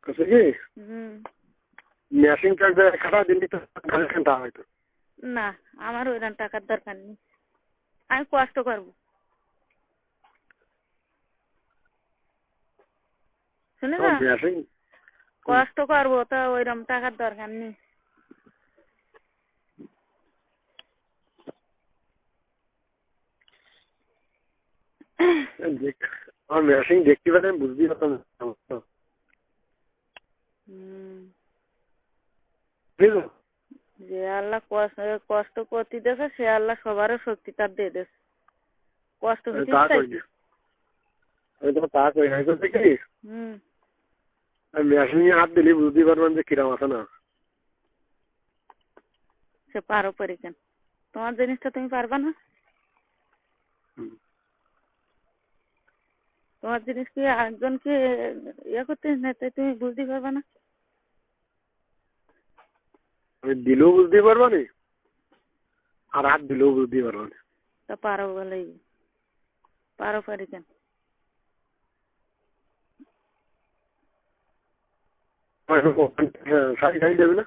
কইছে কি হুম মেশিন কাটবে খাতা দিলি তো ঘন্টা হয়তো না আমার ওইরকম টাকার দরকার নেই আমি কষ্ট করবো শুনে যা মেশিন কষ্ট করবো তো ওইরকম টাকার দরকার নেই আমার মেশিন দেখতে পেলে আমি বুঝতেই পারতাম না। বুঝলো যে আল্লাহ কষ্ট করতে দেছে সে আল্লাহ সবারও শক্তি তার দিয়ে দেছে কষ্ট হতে তা চাই কই না আমি তো তা কই না করতে কি আমি মেশিনে হাত দিলে বুঝতেই পারবেন যে কিরাম আছে না সে পারো পরে কেন তোমার জিনিসটা তুমি পারবা না তোমার জিনিস কি একজনকে ইয়ে করতে না তাই তুমি বুঝতে পারবা না আমি দিলেও বুঝতে পারবো না আর হাত দিলেও বুঝতে পারবো না তা পারো বলেই পারো পারি কেন শাড়ি শাড়ি দেবে না